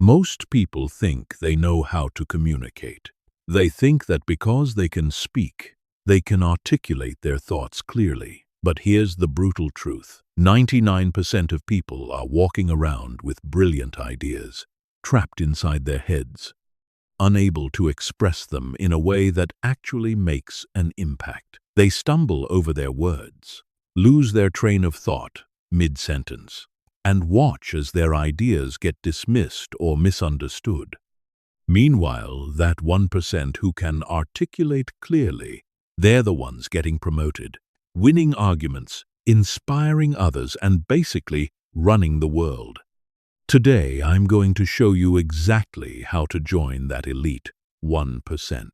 Most people think they know how to communicate. They think that because they can speak, they can articulate their thoughts clearly. But here's the brutal truth. 99% of people are walking around with brilliant ideas, trapped inside their heads, unable to express them in a way that actually makes an impact. They stumble over their words, lose their train of thought mid-sentence, and watch as their ideas get dismissed or misunderstood. Meanwhile, that 1% who can articulate clearly, they're the ones getting promoted, winning arguments, inspiring others, and basically running the world. Today, I'm going to show you exactly how to join that elite 1%.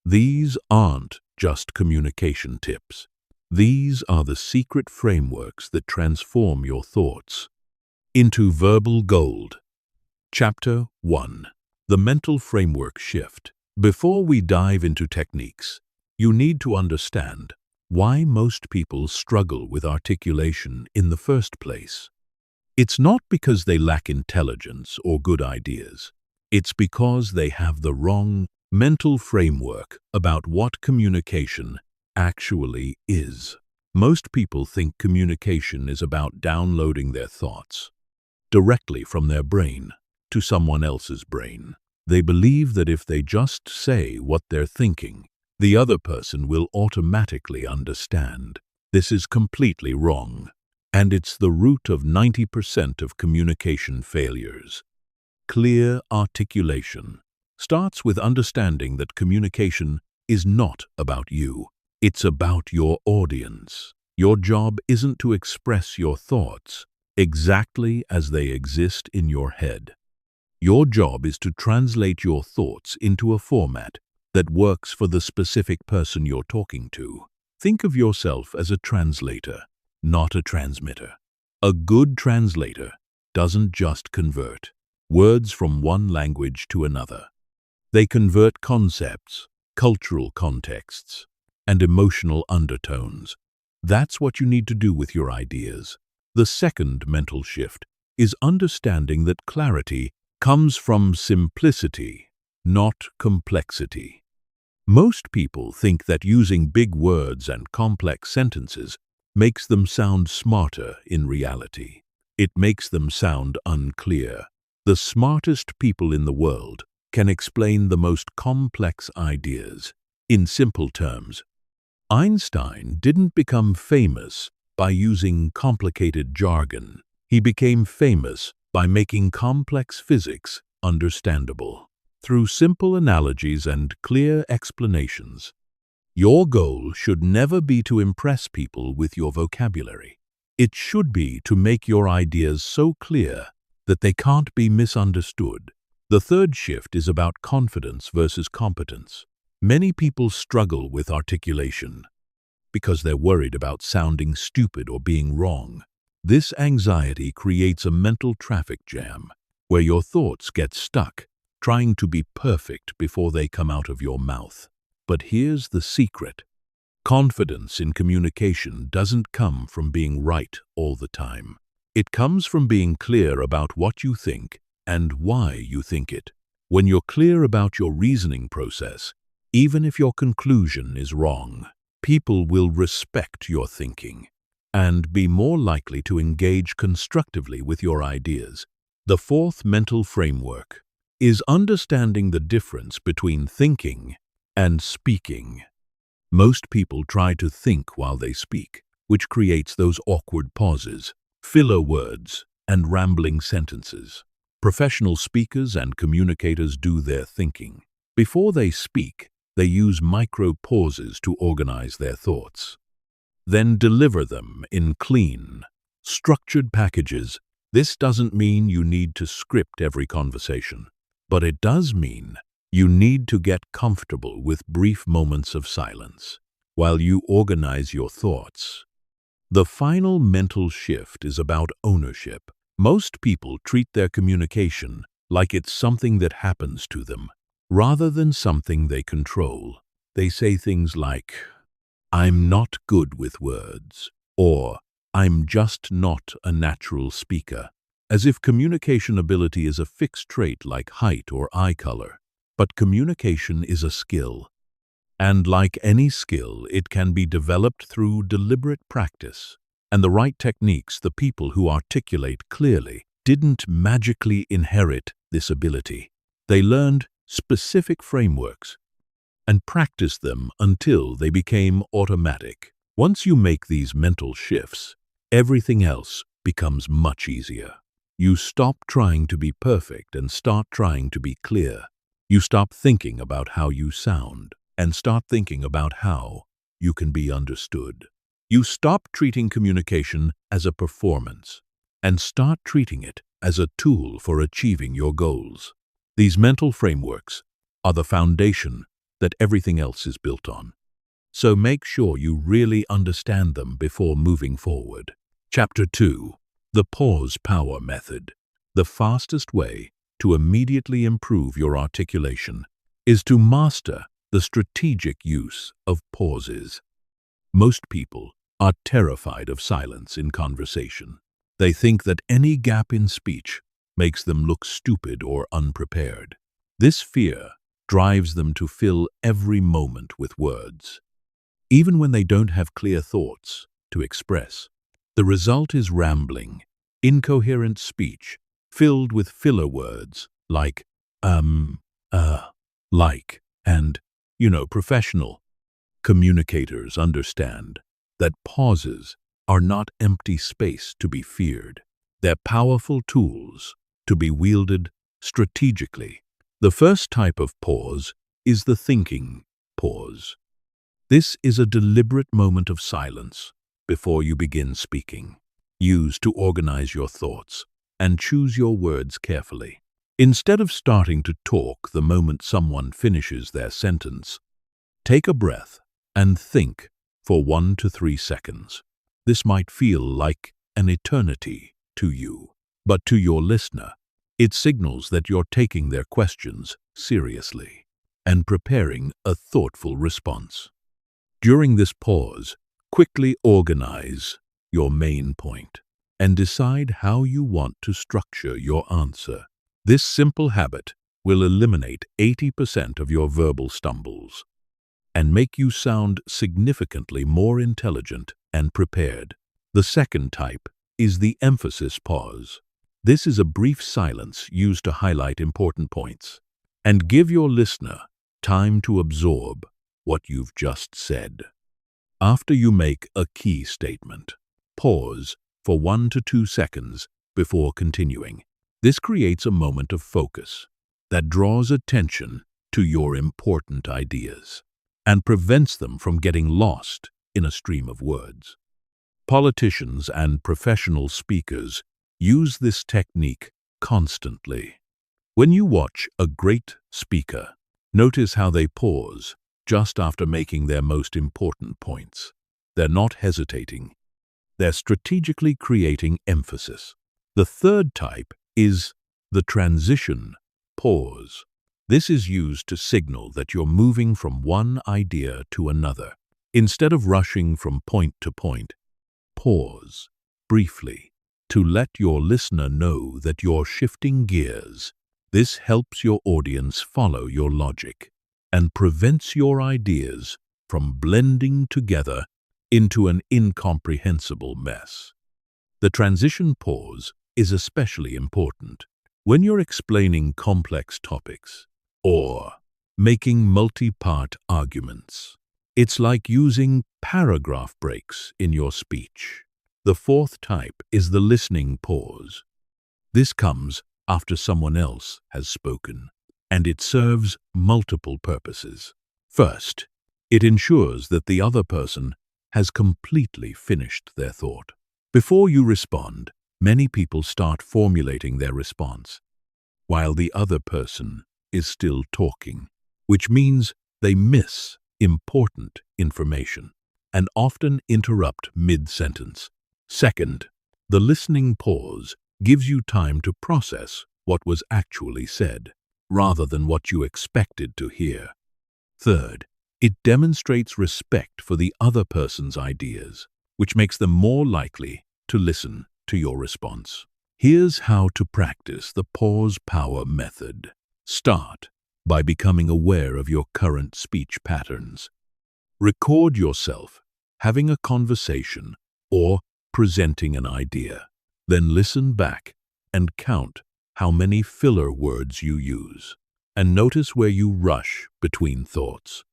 These aren't just communication tips. These are the secret frameworks that transform your thoughts into verbal gold. Chapter 1. The Mental Framework Shift. Before we dive into techniques, you need to understand why most people struggle with articulation in the first place. It's not because they lack intelligence or good ideas. It's because they have the wrong mental framework about what communication actually is. Most people think communication is about downloading their thoughts directly from their brain to someone else's brain. They believe that if they just say what they're thinking, the other person will automatically understand. This is completely wrong, and it's the root of 90% of communication failures. Clear articulation starts with understanding that communication is not about you. It's about your audience. Your job isn't to express your thoughts exactly as they exist in your head. Your job is to translate your thoughts into a format that works for the specific person you're talking to. Think of yourself as a translator, not a transmitter. A good translator doesn't just convert words from one language to another. They convert concepts, cultural contexts, and emotional undertones. That's what you need to do with your ideas. The second mental shift is understanding that clarity comes from simplicity, not complexity. Most people think that using big words and complex sentences makes them sound smarter in reality. It makes them sound unclear. The smartest people in the world can explain the most complex ideas in simple terms. Einstein didn't become famous by using complicated jargon. He became famous by making complex physics understandable through simple analogies and clear explanations. Your goal should never be to impress people with your vocabulary. It should be to make your ideas so clear that they can't be misunderstood. The third shift is about confidence versus competence. Many people struggle with articulation because they're worried about sounding stupid or being wrong. This anxiety creates a mental traffic jam where your thoughts get stuck trying to be perfect before they come out of your mouth. But here's the secret. Confidence in communication doesn't come from being right all the time. It comes from being clear about what you think and why you think it. When you're clear about your reasoning process, even if your conclusion is wrong, people will respect your thinking and be more likely to engage constructively with your ideas. The fourth mental framework is understanding the difference between thinking and speaking. Most people try to think while they speak, which creates those awkward pauses, filler words, and rambling sentences. Professional speakers and communicators do their thinking. Before they speak, they use micro pauses to organize their thoughts, then deliver them in clean, structured packages. This doesn't mean you need to script every conversation, but it does mean you need to get comfortable with brief moments of silence while you organize your thoughts. The final mental shift is about ownership. Most people treat their communication like it's something that happens to them, rather than something they control. They say things like, "I'm not good with words," or "I'm just not a natural speaker." as if communication ability is a fixed trait like height or eye color. But communication is a skill. And like any skill, it can be developed through deliberate practice. And the right techniques, the people who articulate clearly didn't magically inherit this ability. They learned specific frameworks and practiced them until they became automatic. Once you make these mental shifts, everything else becomes much easier. You stop trying to be perfect and start trying to be clear. You stop thinking about how you sound and start thinking about how you can be understood. You stop treating communication as a performance and start treating it as a tool for achieving your goals. These mental frameworks are the foundation that everything else is built on. So make sure you really understand them before moving forward. Chapter 2. The Pause Power Method. The fastest way to immediately improve your articulation is to master the strategic use of pauses. Most people are terrified of silence in conversation. They think that any gap in speech makes them look stupid or unprepared. This fear drives them to fill every moment with words, even when they don't have clear thoughts to express. The result is rambling, incoherent speech filled with filler words like, like, and, professional. Communicators understand that pauses are not empty space to be feared. They're powerful tools to be wielded strategically. The first type of pause is the thinking pause. This is a deliberate moment of silence before you begin speaking, used to organize your thoughts and choose your words carefully. Instead of starting to talk the moment someone finishes their sentence, take a breath and think for 1 to 3 seconds. This might feel like an eternity to you, but to your listener, it signals that you're taking their questions seriously and preparing a thoughtful response. During this pause, quickly organize your main point and decide how you want to structure your answer. This simple habit will eliminate 80% of your verbal stumbles and make you sound significantly more intelligent and prepared. The second type is the emphasis pause. This is a brief silence used to highlight important points and give your listener time to absorb what you've just said. After you make a key statement, pause for 1 to 2 seconds before continuing. This creates a moment of focus that draws attention to your important ideas and prevents them from getting lost in a stream of words. Politicians and professional speakers use this technique constantly. When you watch a great speaker, notice how they pause just after making their most important points. They're not hesitating. They're strategically creating emphasis. The third type is the transition pause. This is used to signal that you're moving from one idea to another. Instead of rushing from point to point, pause briefly to let your listener know that you're shifting gears. This helps your audience follow your logic and prevents your ideas from blending together into an incomprehensible mess. The transition pause is especially important when you're explaining complex topics or making multi-part arguments. It's like using paragraph breaks in your speech. The fourth type is the listening pause. This comes after someone else has spoken, and it serves multiple purposes. First, it ensures that the other person has completely finished their thought. Before you respond, many people start formulating their response, while the other person is still talking, which means they miss important information and often interrupt mid-sentence. Second, the listening pause gives you time to process what was actually said, rather than what you expected to hear. Third, it demonstrates respect for the other person's ideas, which makes them more likely to listen to your response. Here's how to practice the pause power method. Start by becoming aware of your current speech patterns. Record yourself having a conversation or presenting an idea. Then listen back and count how many filler words you use, and notice where you rush between thoughts.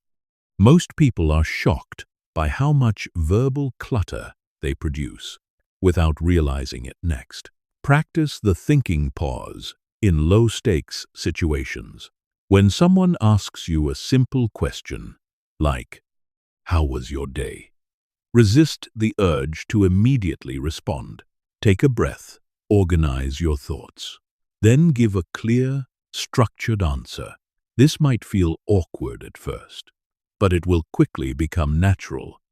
Most people are shocked by how much verbal clutter they produce without realizing it. Next, practice the thinking pause in low-stakes situations. When someone asks you a simple question like, "How was your day?" resist the urge to immediately respond. Take a breath, organize your thoughts, then give a clear, structured answer. This might feel awkward at first, but it will quickly become natural.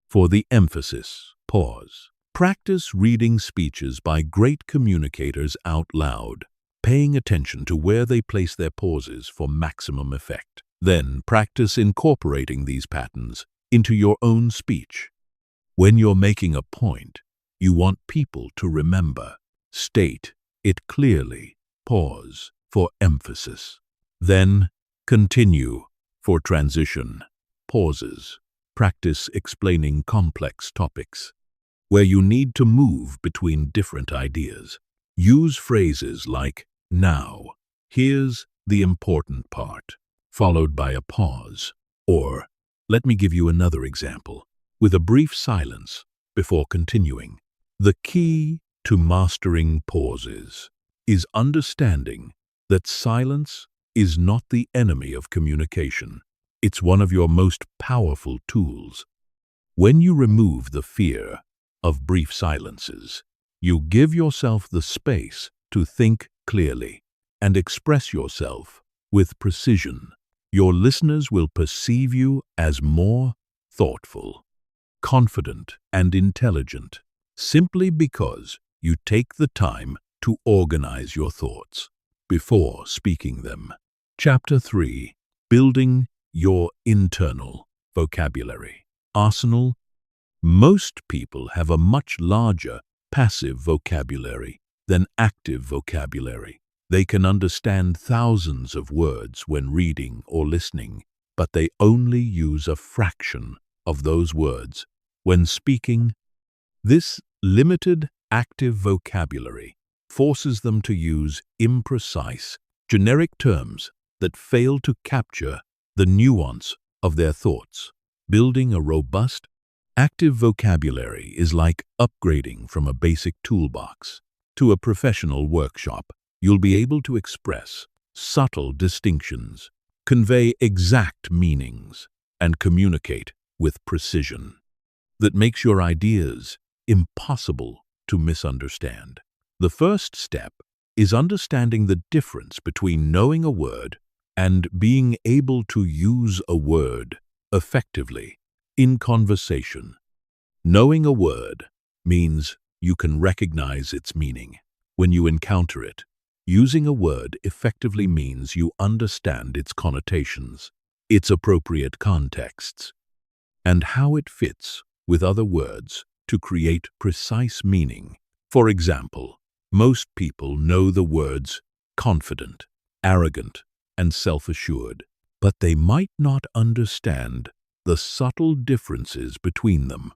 For the emphasis, pause. Practice reading speeches by great communicators out loud, paying attention to where they place their pauses for maximum effect. Then practice incorporating these patterns into your own speech. When you're making a point you want people to remember, state it clearly. Pause for emphasis. Then continue for transition. Pauses. Practice explaining complex topics where you need to move between different ideas. Use phrases like, "Now, here's the important part," followed by a pause. Or, let me give you another example, with a brief silence before continuing. The key to mastering pauses is understanding that silence is not the enemy of communication. It's one of your most powerful tools. When you remove the fear of brief silences, you give yourself the space to think clearly and express yourself with precision. Your listeners will perceive you as more thoughtful, confident, and intelligent, simply because you take the time to organize your thoughts before speaking them. Chapter 3. Building your internal vocabulary arsenal. Most people have a much larger passive vocabulary than active vocabulary. They can understand thousands of words when reading or listening, but they only use a fraction of those words when speaking. This limited active vocabulary forces them to use imprecise, generic terms that fail to capture the nuance of their thoughts. Building a robust, active vocabulary is like upgrading from a basic toolbox to a professional workshop. You'll be able to express subtle distinctions, convey exact meanings, and communicate with precision that makes your ideas impossible to misunderstand. The first step is understanding the difference between knowing a word and being able to use a word effectively in conversation. Knowing a word means you can recognize its meaning when you encounter it. Using a word effectively means you understand its connotations, its appropriate contexts, and how it fits with other words to create precise meaning. For example, most people know the words confident, arrogant, and self-assured, but they might not understand the subtle differences between them,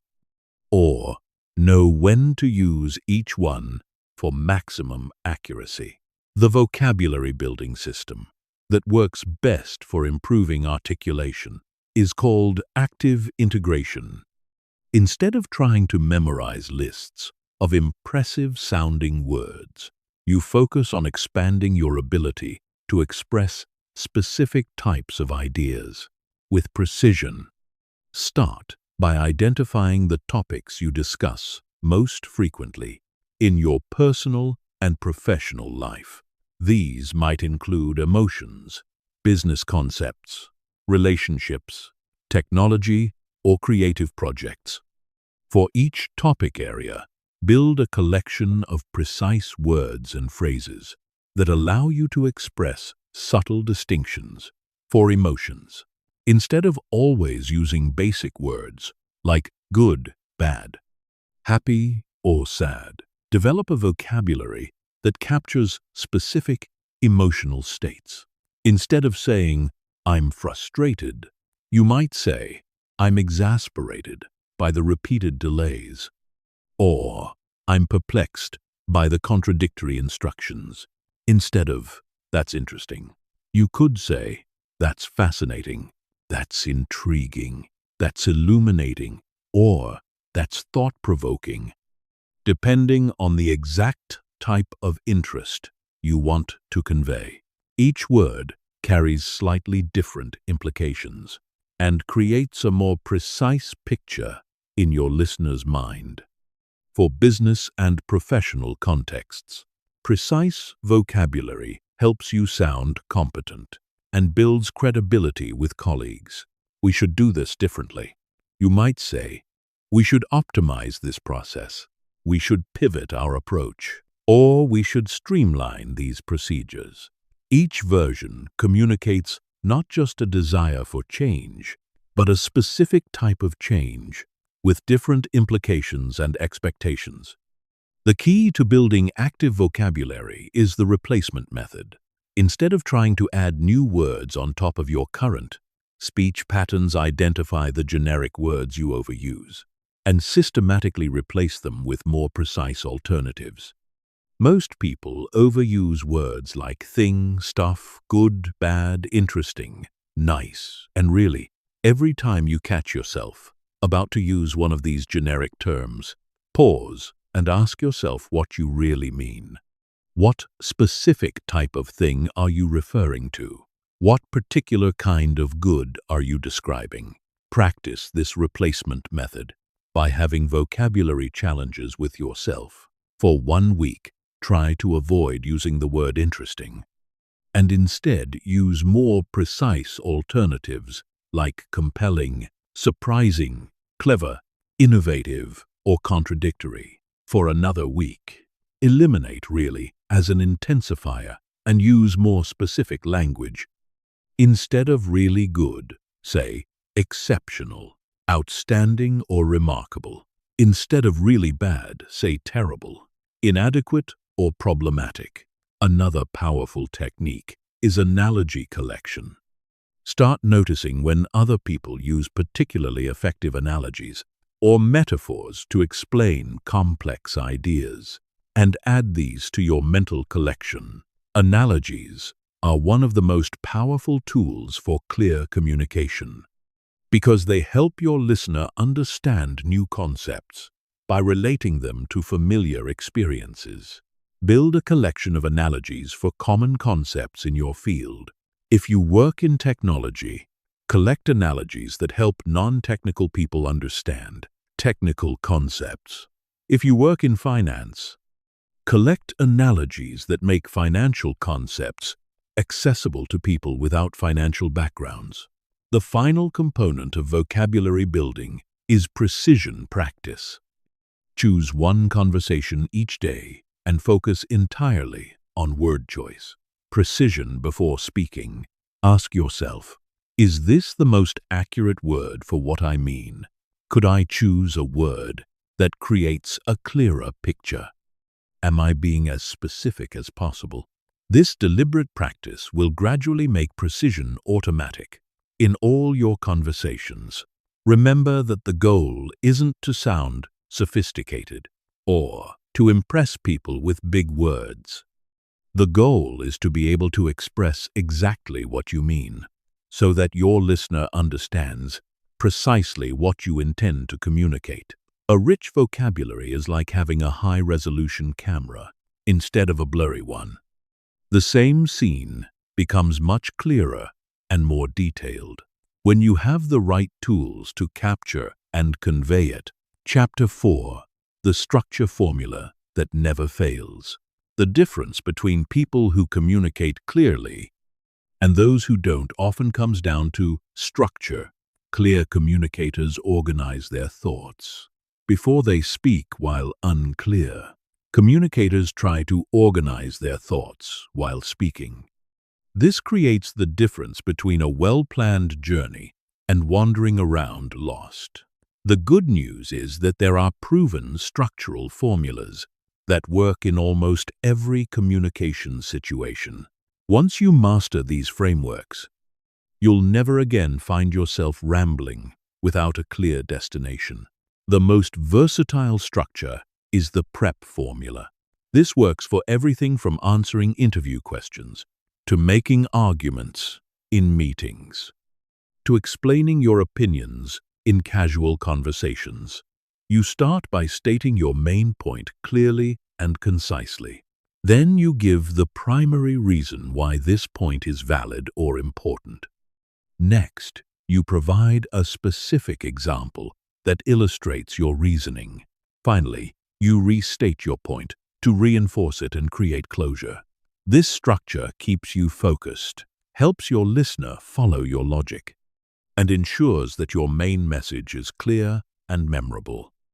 or know when to use each one for maximum accuracy. The vocabulary building system that works best for improving articulation is called active integration. Instead of trying to memorize lists of impressive-sounding words, you focus on expanding your ability to express specific types of ideas with precision. Start by identifying the topics you discuss most frequently in your personal and professional life. These might include emotions, business concepts, relationships, technology, or creative projects. For each topic area, build a collection of precise words and phrases that allow you to express subtle distinctions. For emotions, instead of always using basic words like good, bad, happy, or sad, develop a vocabulary that captures specific emotional states. Instead of saying, "I'm frustrated," you might say, "I'm exasperated by the repeated delays," or "I'm perplexed by the contradictory instructions." Instead of, "That's interesting," you could say, "That's fascinating," "That's intriguing," "That's illuminating," or "That's thought-provoking," depending on the exact type of interest you want to convey. Each word carries slightly different implications and creates a more precise picture in your listener's mind. For business and professional contexts, precise vocabulary helps you sound competent and builds credibility with colleagues. "We should do this differently." You might say, "We should optimize this process," "We should pivot our approach," or "We should streamline these procedures." Each version communicates not just a desire for change, but a specific type of change with different implications and expectations. The key to building active vocabulary is the replacement method. Instead of trying to add new words on top of your current, speech patterns identify the generic words you overuse and systematically replace them with more precise alternatives. Most people overuse words like thing, stuff, good, bad, interesting, nice, and really. Every time you catch yourself about to use one of these generic terms, pause and ask yourself what you really mean. What specific type of thing are you referring to? What particular kind of good are you describing? Practice this replacement method by having vocabulary challenges with yourself. For 1 week, try to avoid using the word interesting, and instead use more precise alternatives like compelling, surprising, clever, innovative, or contradictory. For another week, eliminate "really" as an intensifier and use more specific language. Instead of "really good," say exceptional, outstanding, or remarkable. Instead of "really bad," say terrible, inadequate, or problematic. Another powerful technique is analogy collection. Start noticing when other people use particularly effective analogies or metaphors to explain complex ideas, and add these to your mental collection. Analogies are one of the most powerful tools for clear communication because they help your listener understand new concepts by relating them to familiar experiences. Build a collection of analogies for common concepts in your field. If you work in technology, collect analogies that help non-technical people understand technical concepts. If you work in finance, collect analogies that make financial concepts accessible to people without financial backgrounds. The final component of vocabulary building is precision practice. Choose one conversation each day and focus entirely on word choice. Precision before speaking. Ask yourself, is this the most accurate word for what I mean? Could I choose a word that creates a clearer picture? Am I being as specific as possible? This deliberate practice will gradually make precision automatic in all your conversations. Remember that the goal isn't to sound sophisticated or to impress people with big words. The goal is to be able to express exactly what you mean, so that your listener understands precisely what you intend to communicate. A rich vocabulary is like having a high-resolution camera instead of a blurry one. The same scene becomes much clearer and more detailed when you have the right tools to capture and convey it. Chapter 4. The structure formula that never fails. The difference between people who communicate clearly and those who don't often comes down to structure. Clear communicators organize their thoughts before they speak while unclear. Communicators try to organize their thoughts while speaking. This creates the difference between a well-planned journey and wandering around lost. The good news is that there are proven structural formulas that work in almost every communication situation. Once you master these frameworks, you'll never again find yourself rambling without a clear destination. The most versatile structure is the PREP formula. This works for everything from answering interview questions to making arguments in meetings, to explaining your opinions in casual conversations. You start by stating your main point clearly and concisely. Then you give the primary reason why this point is valid or important. Next, you provide a specific example that illustrates your reasoning. Finally, you restate your point to reinforce it and create closure. This structure keeps you focused, helps your listener follow your logic, and ensures that your main message is clear and memorable.